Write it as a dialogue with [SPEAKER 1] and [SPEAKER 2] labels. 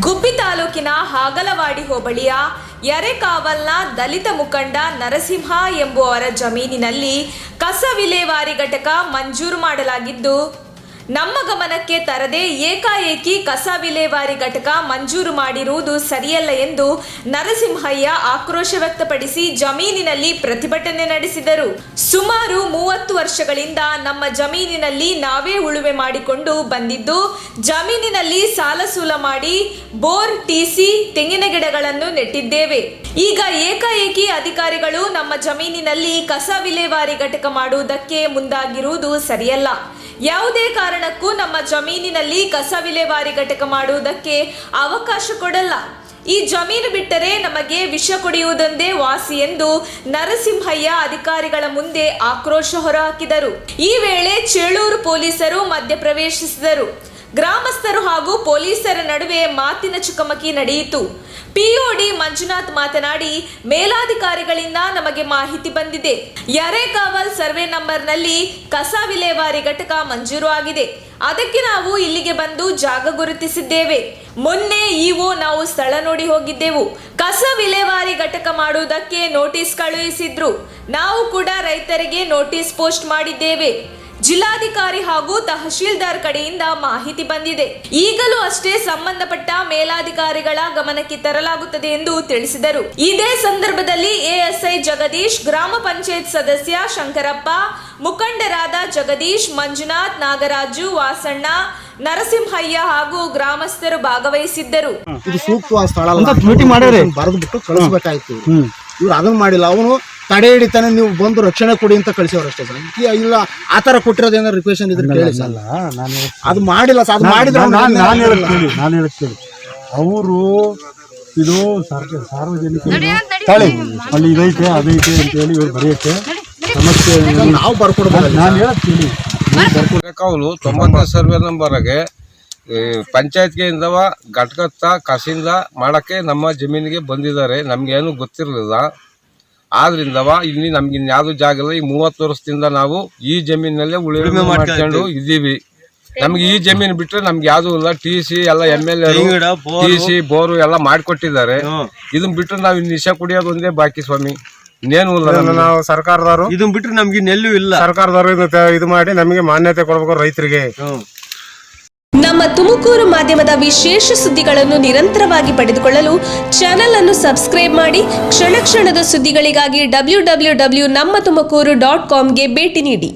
[SPEAKER 1] ಗುಬ್ಬಿ ತಾಲೂಕಿನ ಹಾಗಲವಾಡಿ ಹೋಬಳಿಯ ಯರೇಕಾವಲ್ನ ದಲಿತ ಮುಖಂಡ ನರಸಿಂಹ ಎಂಬುವರ ಜಮೀನಿನಲ್ಲಿ ಕಸ ವಿಲೇವಾರಿ ಘಟಕ ಮಂಜೂರು ಮಾಡಲಾಗಿದ್ದು, ನಮ್ಮ ಗಮನಕ್ಕೆ ತರದೆ ಏಕಾಏಕಿ ಕಸ ವಿಲೇವಾರಿ ಘಟಕ ಮಂಜೂರು ಮಾಡಿರುವುದು ಸರಿಯಲ್ಲ ಎಂದು ನರಸಿಂಹಯ್ಯ ಆಕ್ರೋಶ ವ್ಯಕ್ತಪಡಿಸಿ ಜಮೀನಿನಲ್ಲಿ ಪ್ರತಿಭಟನೆ ನಡೆಸಿದರು. ಸುಮಾರು 30 ವರ್ಷಗಳಿಂದ ನಮ್ಮ ಜಮೀನಿನಲ್ಲಿ ನಾವೇ ಉಳುಮೆ ಮಾಡಿಕೊಂಡು ಬಂದಿದ್ದು, ಜಮೀನಿನಲ್ಲಿ ಸಾಲಸೂಲ ಮಾಡಿ ಬೋರ್, ಟಿಸಿ, ತೆಂಗಿನ ಗಿಡಗಳನ್ನು ನೆಟ್ಟಿದ್ದೇವೆ. ಈಗ ಏಕಾಏಕಿ ಅಧಿಕಾರಿಗಳು ನಮ್ಮ ಜಮೀನಿನಲ್ಲಿ ಕಸ ವಿಲೇವಾರಿ ಘಟಕ ಮಾಡುವುದಕ್ಕೆ ಮುಂದಾಗಿರುವುದು ಸರಿಯಲ್ಲ. ಯಾವುದೇ ಕಾರಣಕ್ಕೂ ನಮ್ಮ ಜಮೀನಿನಲ್ಲಿ ಕಸ ವಿಲೇವಾರಿ ಘಟಕ ಮಾಡುವುದಕ್ಕೆ ಅವಕಾಶ ಕೊಡಲ್ಲ. ಈ ಜಮೀನು ಬಿಟ್ಟರೆ ನಮಗೆ ವಿಷ ಕುಡಿಯುವುದೊಂದೇ ವಾಸಿ ಎಂದು ನರಸಿಂಹಯ್ಯ ಅಧಿಕಾರಿಗಳ ಮುಂದೆ ಆಕ್ರೋಶ ಹೊರಹಾಕಿದರು. ಈ ವೇಳೆ ಚೇಳೂರು ಪೊಲೀಸರು ಮಧ್ಯಪ್ರವೇಶಿಸಿದರು. ಗ್ರಾಮಸ್ಥರು ಹಾಗೂ ಪೊಲೀಸರ ನಡುವೆ ಮಾತಿನ ಚಕಮಕಿ ನಡೆಯಿತು. ಪಿಒಡಿ ಮಂಜುನಾಥ್ ಮಾತನಾಡಿ, ಮೇಲಾಧಿಕಾರಿಗಳಿಂದ ನಮಗೆ ಮಾಹಿತಿ ಬಂದಿದೆ. ಯರೇಕಾವಲ್ ಸರ್ವೆ ನಂಬರ್ನಲ್ಲಿ ಕಸ ವಿಲೇವಾರಿ ಘಟಕ ಮಂಜೂರು ಆಗಿದೆ. ಅದಕ್ಕೆ ನಾವು ಇಲ್ಲಿಗೆ ಬಂದು ಜಾಗ ಗುರುತಿಸಿದ್ದೇವೆ. ಮೊನ್ನೆ ಇಒ ನಾವು ಸ್ಥಳ ನೋಡಿ ಹೋಗಿದ್ದೆವು. ಕಸ ವಿಲೇವಾರಿ ಘಟಕ ಮಾಡುವುದಕ್ಕೆ ನೋಟಿಸ್ ಕಳುಹಿಸಿದ್ರು. ನಾವು ಕೂಡ ರೈತರಿಗೆ ನೋಟಿಸ್ ಪೋಸ್ಟ್ ಮಾಡಿದ್ದೇವೆ. ಜಿಲ್ಲಾಧಿಕಾರಿ ಹಾಗೂ ತಹಶೀಲ್ದಾರ್ ಕಡೆಯಿಂದ ಮಾಹಿತಿ ಬಂದಿದೆ. ಈಗಲೂ ಅಷ್ಟೇ ಸಂಬಂಧಪಟ್ಟ ಮೇಲಾಧಿಕಾರಿಗಳ ಗಮನಕ್ಕೆ ತರಲಾಗುತ್ತದೆ ಎಂದು ತಿಳಿಸಿದರು. ಇದೇ ಸಂದರ್ಭದಲ್ಲಿ ಎಎಸ್ಐ ಜಗದೀಶ್, ಗ್ರಾಮ ಪಂಚಾಯತ್ ಸದಸ್ಯ ಶಂಕರಪ್ಪ, ಮುಖಂಡರಾದ ಜಗದೀಶ್, ಮಂಜುನಾಥ್, ನಾಗರಾಜು, ವಾಸಣ್ಣ, ನರಸಿಂಹಯ್ಯ ಹಾಗೂ ಗ್ರಾಮಸ್ಥರು ಭಾಗವಹಿಸಿದ್ದರು.
[SPEAKER 2] ಇದು ಸೂಕ್ತವಾದ ಸ್ಥಳ ಬರೆದು ಬಿಟ್ಟು ಕಳಿಸ್ಬೇಕಾಯ್ತು. ಇವ್ರು ಅದನ್ನ ಮಾಡಿಲ್ಲ. ಅವನು ತಡೆ ಹಿಡಿತಾನೆ, ನೀವು ಬಂದು ರಕ್ಷಣೆ ಕೊಡಿ ಅಂತ ಕಳಿಸೋರು ಅಷ್ಟೇ ಸರ್. ಇಲ್ಲ ಆ ತರ ಕೊಟ್ಟಿರೋದೇನೋ ರಿಕ್ವೆಷನ್ ಇದ್ರೆ ಕೇಳಿ ಸರ್. ಅದು ಮಾಡಿಲ್ಲ ಸರ್. ಅದು ಮಾಡಿದ್ರೆ
[SPEAKER 3] ನಾನು ಹೇಳುತ್ತೇನೆ ಅವರು ಇದು ಸಾರ್ವಜನಿಕ ತಳಿ ಅಲ್ಲಿ ಇದೈತೆ ಅದೈತೆ ಅಂತ ಹೇಳಿ ಇವ್ರು ಬರೆಯುತ್ತೆ ಸಮಸ್ಯೆ
[SPEAKER 2] ನಾವು ಬರ್ಕೊಡ್ಬೋದು.
[SPEAKER 3] ನಾನು ಹೇಳ್ತೀನಿ
[SPEAKER 4] ಕೌಲು 90 ಸರ್ವೆ ನಂಬರ್ಗೆ ಪಂಚಾಯತ್ಗೆ ಇಂದವ ಘಟಕತ್ತ ಕಸಿಂದ ಮಾಡಕ್ಕೆ ನಮ್ಮ ಜಮೀನಿಗೆ ಬಂದಿದ್ದಾರೆ. ನಮ್ಗೇನು ಗೊತ್ತಿರಲಿಲ್ಲ. ಆದ್ರಿಂದವ ಇಲ್ಲಿ ನಮ್ಗೆ ಇನ್ಯಾವುದು ಜಾಗ ಇಲ್ಲ. ಈ 30 ವರ್ಷದಿಂದ ನಾವು ಈ ಜಮೀನಲ್ಲೇ ಉಳುಮೆ ಮಾಡ್ಕೊಂಡು ಇದ್ದೀವಿ. ನಮ್ಗೆ ಈ ಜಮೀನು ಬಿಟ್ರೆ ನಮ್ಗೆ ಯಾವ್ದು ಇಲ್ಲ. ಟಿಸಿ ಎಲ್ಲ MLA ಟಿಸಿ ಬೋರು ಎಲ್ಲ ಮಾಡಿಕೊಟ್ಟಿದ್ದಾರೆ. ಇದನ್ನ ಬಿಟ್ರೆ ನಾವು ಇನ್ನು ವಿಷ ಕುಡಿಯೋದು ಒಂದೇ ಬಾಕಿ ಸ್ವಾಮಿ, ಇನ್ನೇನು ಇಲ್ಲ.
[SPEAKER 5] ನಾವು ಸರ್ಕಾರದವರು
[SPEAKER 4] ಇದನ್ನ ಬಿಟ್ರೆ ನಮ್ಗೆ ಇನ್ನೆಲ್ಲೂ ಇಲ್ಲ.
[SPEAKER 5] ಸರ್ಕಾರದವರು ಇದು ಮಾಡಿ ನಮಗೆ ಮಾನ್ಯತೆ ಕೊಡ್ಬೇಕು ರೈತರಿಗೆ.
[SPEAKER 1] ನಮ್ಮ ತುಮಕೂರು ಮಾಧ್ಯಮದ ವಿಶೇಷ ಸುದ್ದಿಗಳನ್ನು ನಿರಂತರವಾಗಿ ಪಡೆದುಕೊಳ್ಳಲು ಚಾನೆಲ್ ಅನ್ನು ಸಬ್ಸ್ಕ್ರೈಬ್ ಮಾಡಿ. ಕ್ಷಣ ಕ್ಷಣದ ಸುದ್ದಿಗಳಿಗಾಗಿ www.nammathumakuru.com ಗೆ ಭೇಟಿ ನೀಡಿ.